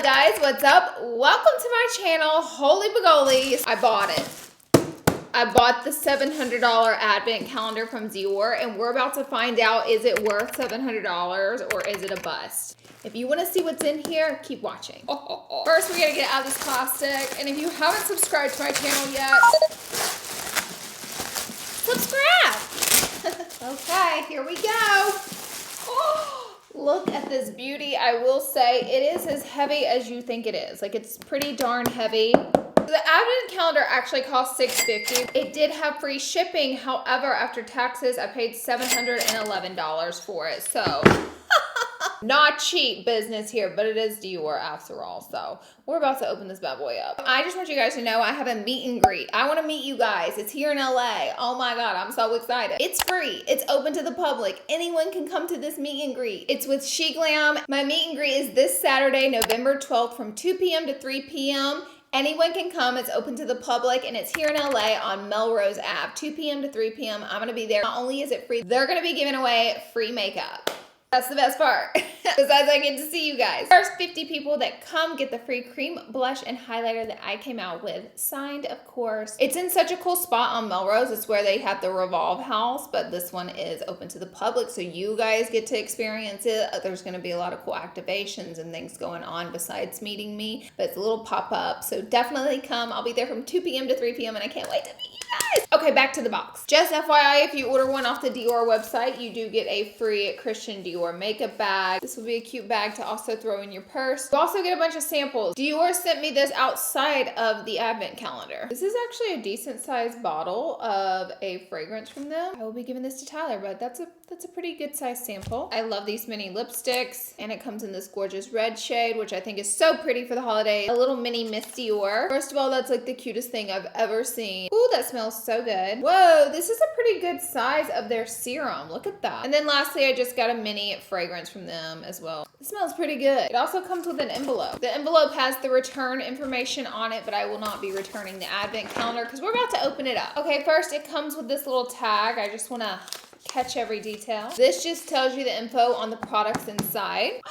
Hello guys, what's up? Welcome to my channel, Holy Bagolies. I bought it. I bought the $700 advent calendar from DIOR, and we're about to find out, is it worth $700 or is it a bust? If you want to see what's in here, keep watching. First, we gotta get out of this plastic, and if you haven't subscribed to my channel yet, subscribe. Okay, here we go. Look at this beauty. I will say it is as heavy as you think it is. Like, it's pretty darn heavy. The advent calendar actually cost $6.50. It did have free shipping. However, after taxes, I paid $711 for it. So not cheap business here, but it is DIOR after all. So we're about to open this bad boy up. I just want you guys to know I have a meet and greet. I want to meet you guys. It's here in LA. Oh my God, I'm so excited. It's free. It's open to the public. Anyone can come to this meet and greet. It's with She Glam. My meet and greet is this Saturday, November 12th from 2 p.m. to 3 p.m. Anyone can come. It's open to the public, and it's here in LA on Melrose Ave, 2 p.m. to 3 p.m. I'm going to be there. Not only is it free, they're going to be giving away free makeup. That's the best part. Besides, I get to see you guys. First 50 people that come get the free cream blush and highlighter that I came out with. Signed, of course. It's in such a cool spot on Melrose. It's where they have the Revolve House, but this one is open to the public, so you guys get to experience it. There's going to be a lot of cool activations and things going on besides meeting me, but it's a little pop-up, so definitely come. I'll be there from 2 p.m. to 3 p.m. and I can't wait to meet you guys. Okay, back to the box. Just FYI, if you order one off the DIOR website, you do get a free Christian DIOR makeup bag. This will be a cute bag to also throw in your purse. You also get a bunch of samples. DIOR sent me this outside of the advent calendar. This is actually a decent sized bottle of a fragrance from them. I will be giving this to Tyler, but that's a pretty good sized sample. I love these mini lipsticks, and it comes in this gorgeous red shade, which I think is so pretty for the holidays. A little mini Miss DIOR. First of all, that's like the cutest thing I've ever seen. Ooh, that smells so good. Whoa, this is a pretty good size of their serum. Look at that. And then lastly, I just got a mini fragrance from them as well. It smells pretty good. It also comes with an envelope. The envelope has the return information on it, but I will not be returning the advent calendar because we're about to open it up. Okay, first it comes with this little tag. I just want to catch every detail. This just tells you the info on the products inside.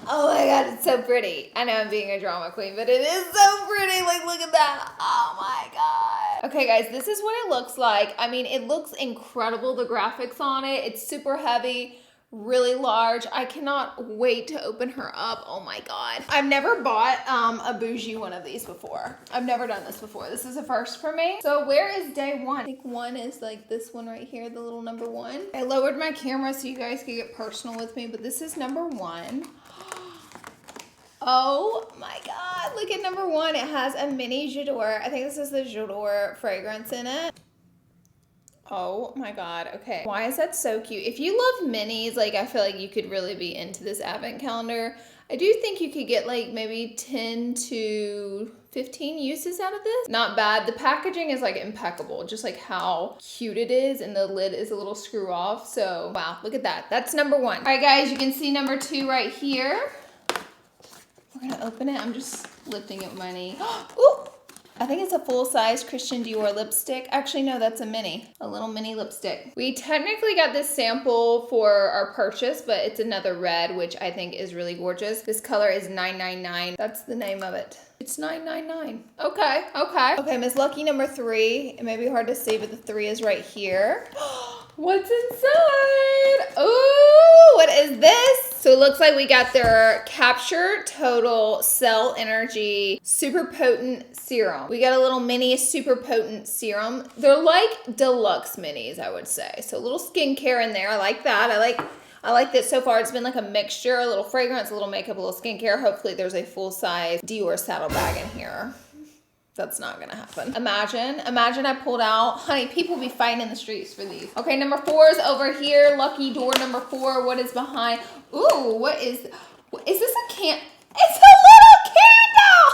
Oh my God, it's so pretty. I know I'm being a drama queen, but it is so pretty. Like, look at that. Oh my God. Okay guys, this is what it looks like. I mean, it looks incredible, the graphics on it. It's super heavy, really large. I cannot wait to open her up. Oh my God. I've never bought a bougie one of these before. I've never done this before. This is a first for me. So where is day one? I think one is like this one right here, the little number one. I lowered my camera so you guys could get personal with me, but this is number one. Oh my God, look at number one. It has a mini J'adore. I think this is the J'adore fragrance in it. Oh my God, okay. Why is that so cute? If you love minis, like, I feel like you could really be into this advent calendar. I do think you could get like maybe 10 to 15 uses out of this. Not bad. The packaging is like impeccable, just like how cute it is, and the lid is a little screw off. So wow, look at that. That's number one. All right guys, you can see number two right here. We're gonna open it. I'm just lifting up my knee. Ooh! I think it's a full-size Christian DIOR lipstick. Actually, no, that's a mini. A little mini lipstick. We technically got this sample for our purchase, but it's another red, which I think is really gorgeous. This color is 999. That's the name of it. It's 999. Okay, okay. Okay, Miss Lucky number three. It may be hard to see, but the three is right here. What's inside? Ooh, what is this? So it looks like we got their Capture Total Cell Energy Super Potent Serum. We got a little mini super potent serum. They're like deluxe minis, I would say. So a little skincare in there. I like that. I like this so far. It's been like a mixture, a little fragrance, a little makeup, a little skincare. Hopefully there's a full-size DIOR saddle bag in here. That's not gonna happen. Imagine I pulled out. Honey, people be fighting in the streets for these. Okay, number four is over here. Lucky door number four. What is behind? Ooh, what is this a can? It's a little candle!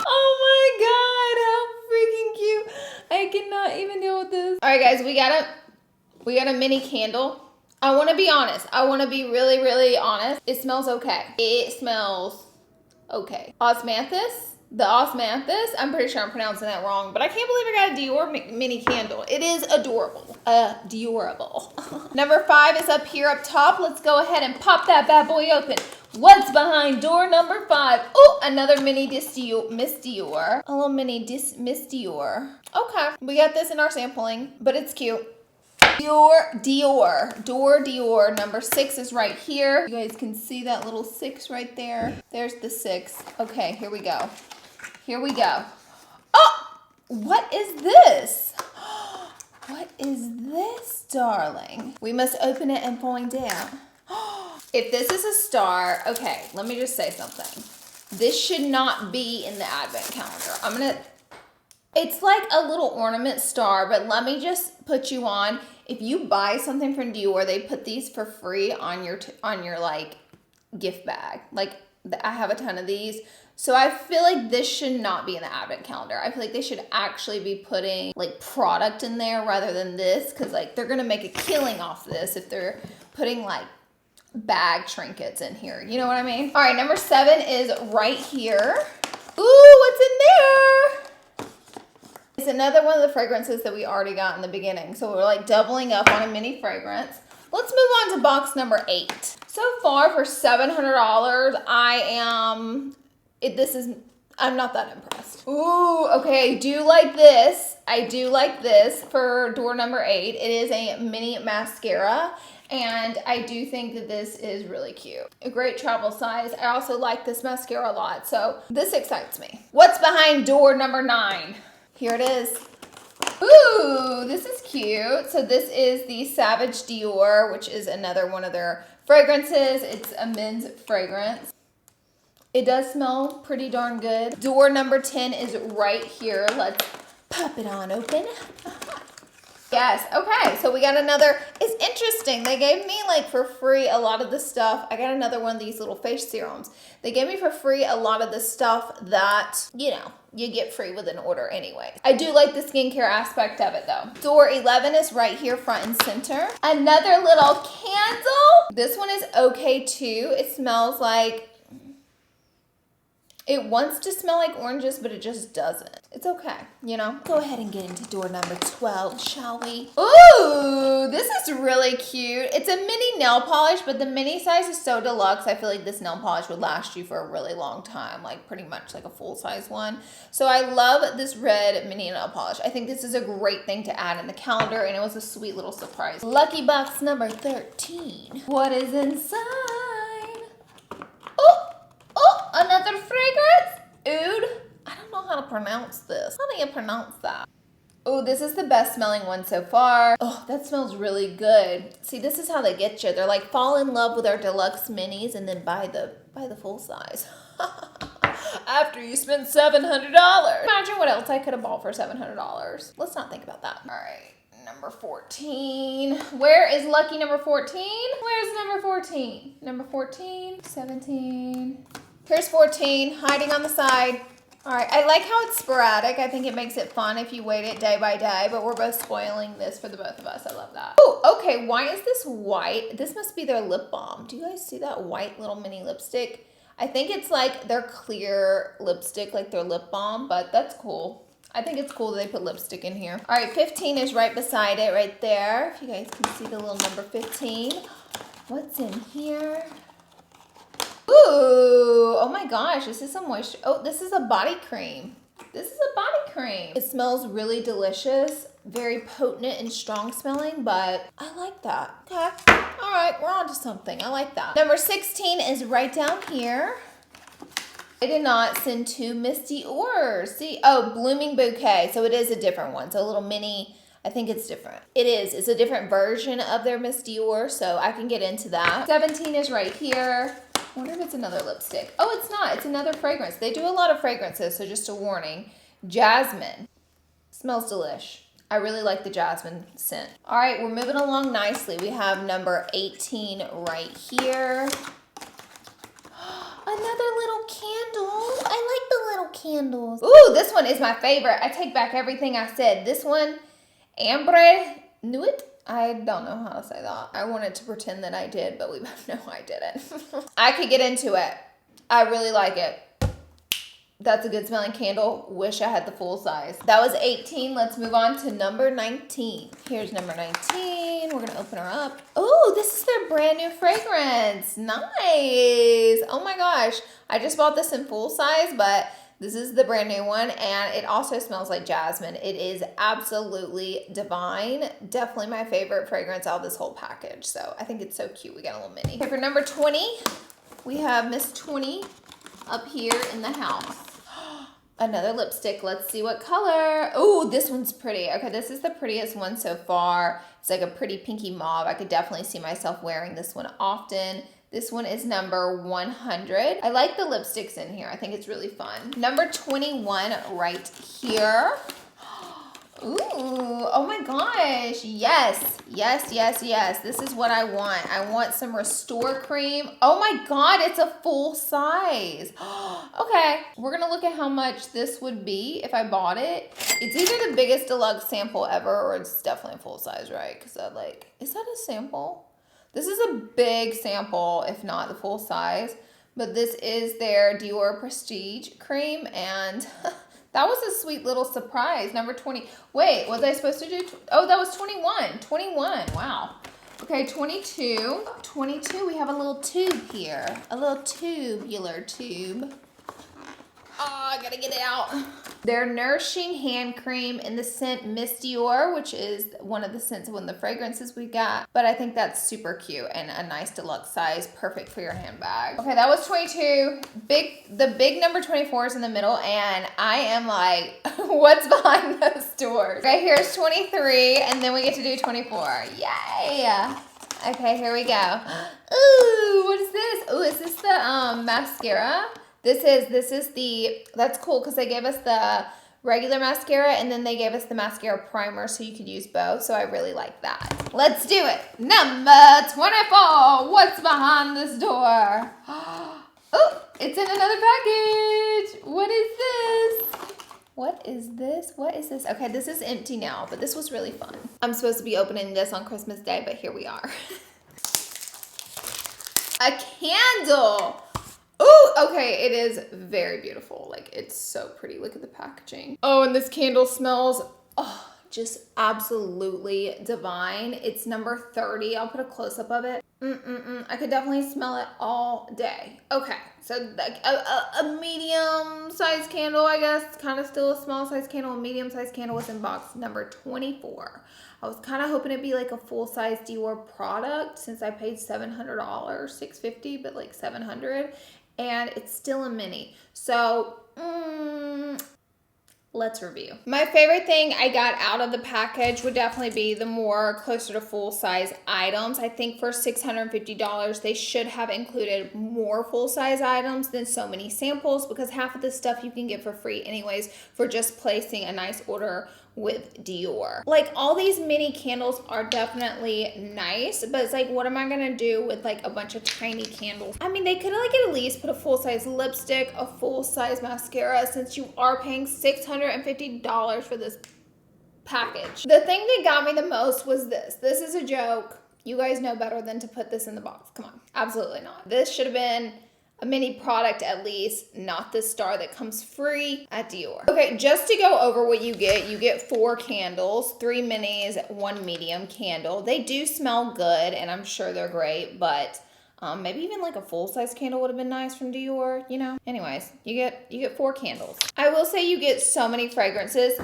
Oh my God, how freaking cute. I cannot even deal with this. All right, guys, we got a mini candle. I wanna be honest. I wanna be really, really honest. It smells okay. It smells okay. Osmanthus. The Osmanthus, I'm pretty sure I'm pronouncing that wrong, but I can't believe I got a DIOR mini candle. It is adorable. Diorable. Number five is up here up top. Let's go ahead and pop that bad boy open. What's behind door number 5? Oh, another mini Miss Dior. A little mini Miss Dior. Okay, we got this in our sampling, but it's cute. Dior number 6 is right here. You guys can see that little 6 right there. There's the 6. Okay, here we go. Here we go. Oh, what is this? What is this, darling? We must open it and find out. If this is a star, okay, let me just say something. This should not be in the advent calendar. It's like a little ornament star, but let me just put you on. If you buy something from Dior, they put these for free on your like gift bag. Like I have a ton of these. So I feel like this should not be in the advent calendar. I feel like they should actually be putting like product in there rather than this, because like they're gonna make a killing off this if they're putting like bag trinkets in here. You know what I mean? All right, number 7 is right here. Ooh, what's in there? It's another one of the fragrances that we already got in the beginning. So we're like doubling up on a mini fragrance. Let's move on to box number 8. So far for $700, I'm not that impressed. Ooh, okay, I do like this. I do like this for door number 8. It is a mini mascara, and I do think that this is really cute. A great travel size. I also like this mascara a lot, so this excites me. What's behind door number 9? Here it is. Ooh, this is cute. So this is the Savage Dior, which is another one of their fragrances. It's a men's fragrance. It does smell pretty darn good. Door number 10 is right here. Let's pop it on open. Yes, okay, so we got another. It's interesting. They gave me like for free a lot of the stuff. I got another one of these little face serums. They gave me for free a lot of the stuff that, you know, you get free with an order anyway. I do like the skincare aspect of it though. Door 11 is right here front and center. Another little candle. This one is okay too. It smells like, it wants to smell like oranges, but it just doesn't. It's okay, you know? Go ahead and get into door number 12, shall we? Ooh, this is really cute. It's a mini nail polish, but the mini size is so deluxe. I feel like this nail polish would last you for a really long time, like pretty much like a full-size one. So I love this red mini nail polish. I think this is a great thing to add in the calendar, and it was a sweet little surprise. Lucky box number 13. What is inside? Oh, another fragrance. Oud. I don't know how to pronounce this. How do you pronounce that? Oh, this is the best smelling one so far. Oh, that smells really good. See, this is how they get you. They're like, fall in love with our deluxe minis and then buy the full size. After you spend $700. Imagine what else I could have bought for $700. Let's not think about that. All right. Number 14. Where is lucky number 14? Where's number 14? Number 14, 17. Here's 14, hiding on the side. All right, I like how it's sporadic. I think it makes it fun if you wait it day by day, but we're both spoiling this for the both of us. I love that. Oh, okay, why is this white? This must be their lip balm. Do you guys see that white little mini lipstick? I think it's like their clear lipstick, like their lip balm, but that's cool. I think it's cool that they put lipstick in here. All right, 15 is right beside it, right there. If you guys can see the little number 15. What's in here? Ooh, oh my gosh, this is a moisture. Oh, this is a body cream. This is a body cream. It smells really delicious, very potent and strong smelling, but I like that. Okay, all right, we're on to something. I like that. Number 16 is right down here. I did not send 2 Miss Dior. See, oh, Blooming Bouquet. So it is a different one. So a little mini, I think it's different. It is, it's a different version of their Miss Dior, so I can get into that. 17 is right here. I wonder if it's another lipstick. Oh, it's not, it's another fragrance. They do a lot of fragrances, so just a warning. Jasmine, smells delish. I really like the jasmine scent. All right, we're moving along nicely. We have number 18 right here. Another little candle. I like the little candles. Ooh, this one is my favorite. I take back everything I said. This one, Ambre Nuit. I don't know how to say that. I wanted to pretend that I did, but we both know I didn't. I could get into it. I really like it. That's a good smelling candle. Wish I had the full size. That was 18. Let's move on to number 19. Here's number 19. We're gonna open her up. Oh, this is their brand new fragrance. Nice. Oh my gosh. I just bought this in full size, but this is the brand new one, and it also smells like jasmine. It is absolutely divine. Definitely my favorite fragrance out of this whole package. So I think it's so cute. We got a little mini. Okay, for number 20, we have Miss 20 up here in the house. Another lipstick. Let's see what color. Oh, this one's pretty. Okay, this is the prettiest one so far. It's like a pretty pinky mauve. I could definitely see myself wearing this one often. This one is number 100. I like the lipsticks in here. I think it's really fun. Number 21 right here. Ooh, oh my gosh. Yes, yes, yes, yes. This is what I want. I want some Restore Cream. Oh my God, it's a full size. Okay, we're gonna look at how much this would be if I bought it. It's either the biggest deluxe sample ever or it's definitely full size, right? Because I like, is that a sample? This is a big sample, if not the full size, but this is their Dior Prestige Cream, and that was a sweet little surprise. Number 20. Wait, was I supposed to do? Oh, that was 21. 21. Wow. Okay, 22. 22, we have a little tube here. A little tubular tube. Oh, I gotta get it out. Their Nourishing Hand Cream in the scent Miss Dior, which is one of the scents, one of the fragrances we got. But I think that's super cute and a nice deluxe size, perfect for your handbag. Okay, that was 22. The big number 24 is in the middle, and I am like, what's behind those doors? Okay, here's 23, and then we get to do 24. Yay! Okay, here we go. Ooh, what is this? Ooh, is this the mascara? This is the, that's cool because they gave us the regular mascara and then they gave us the mascara primer so you could use both. So I really like that. Let's do it. Number 24. What's behind this door? Oh, it's in another package. What is this? What is this? What is this? Okay, this is empty now, but this was really fun. I'm supposed to be opening this on Christmas Day, but here we are. A candle. Oh, okay, it is very beautiful. Like, it's so pretty. Look at the packaging. Oh, and this candle smells, oh, just absolutely divine. It's number 30. I'll put a close-up of it. I could definitely smell it all day. Okay, so like a medium-sized candle, I guess. Kind of still a small-sized candle. A medium-sized candle was in box number 24. I was kind of hoping it'd be like a full-size Dior product since I paid $700, $650, but like $700. And it's still a mini. So, let's review. My favorite thing I got out of the package would definitely be the more closer to full-size items. I think for $650, they should have included more full-size items than so many samples because half of this stuff you can get for free anyways for just placing a nice order with Dior. Like, all these mini candles are definitely nice, but it's like, what am I gonna do with like a bunch of tiny candles? I mean, they could like at least put a full-size lipstick, a full-size mascara, since you are paying $650 for this package. The thing that got me the most was this. This is a joke. You guys know better than to put this in the box. Come on. Absolutely not. This should have been a mini product at least, not the star that comes free at Dior. Okay, just to go over what you get 4 candles, 3 minis, 1 medium candle. They do smell good, and I'm sure they're great, but maybe even like a full-size candle would have been nice from Dior, you know? Anyways, you get 4 candles. I will say you get so many fragrances.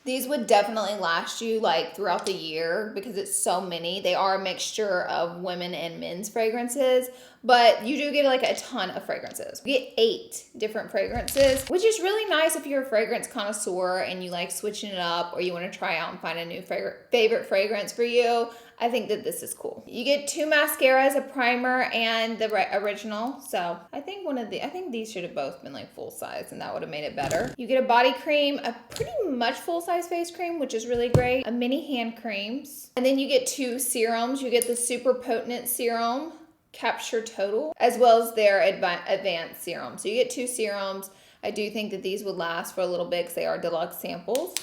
These would definitely last you like throughout the year because it's so many. They are a mixture of women and men's fragrances, but you do get like a ton of fragrances. You get 8 different fragrances, which is really nice if you're a fragrance connoisseur and you like switching it up or you want to try out and find a new favorite fragrance for you. I think that this is cool. You get 2 mascaras, a primer, and the original. So I think these should have both been like full size and that would have made it better. You get a body cream, a pretty much full size face cream, which is really great. A mini hand creams. And then you get 2 serums. You get the super potent serum, Capture Total, as well as their advanced serum. So you get 2 serums. I do think that these would last for a little bit because they are deluxe samples.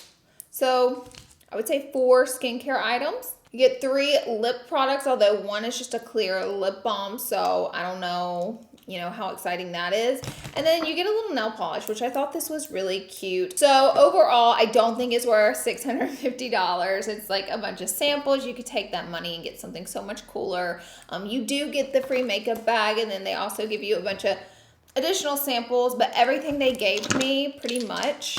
So I would say 4 skincare items. You get 3 lip products, although one is just a clear lip balm, so I don't know you know, how exciting that is. And then you get a little nail polish, which I thought this was really cute. So overall, I don't think it's worth $650. It's like a bunch of samples. You could take that money and get something so much cooler. You do get the free makeup bag, and then they also give you a bunch of additional samples, but everything they gave me pretty much,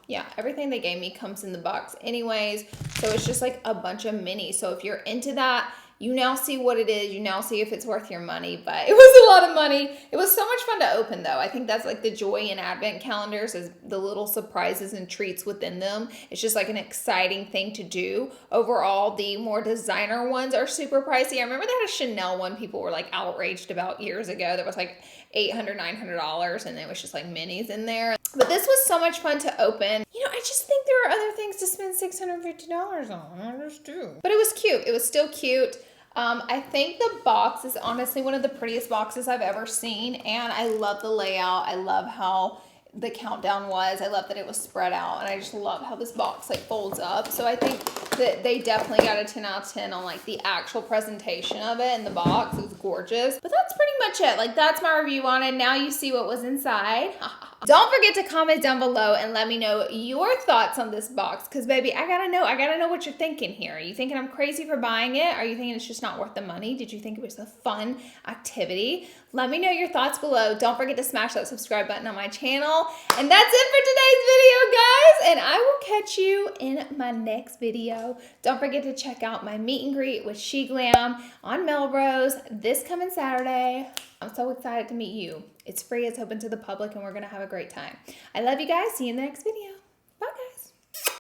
yeah, everything they gave me comes in the box anyways. So it's just like a bunch of minis. So if you're into that, you now see what it is. You now see if it's worth your money, but it was a lot of money. It was so much fun to open though. I think that's like the joy in advent calendars, is the little surprises and treats within them. It's just like an exciting thing to do. Overall, the more designer ones are super pricey. I remember they had a Chanel one people were like outraged about years ago. That was like $800, $900, and it was just like minis in there. But this was so much fun to open. You know, I just think there are other things to spend $650 on. I just do. But it was cute. It was still cute. I think the box is honestly one of the prettiest boxes I've ever seen, and I love the layout. I love how the countdown was. I love that it was spread out, and I just love how this box like folds up. So I think that they definitely got a 10 out of 10 on like the actual presentation of it in the box. It was gorgeous. But that's pretty much it. Like, that's my review on it. Now you see what was inside. Don't forget to comment down below and let me know your thoughts on this box, because baby, I gotta know what you're thinking here. Are you thinking I'm crazy for buying it? Are you thinking it's just not worth the money? Did you think it was a fun activity? Let me know your thoughts below. Don't forget to smash that subscribe button on my channel. And that's it for today's video, guys. And I will catch you in my next video. Don't forget to check out my meet and greet with She Glam on Melrose this coming Saturday. I'm so excited to meet you. It's free, it's open to the public, and we're gonna have a great time. I love you guys. See you in the next video.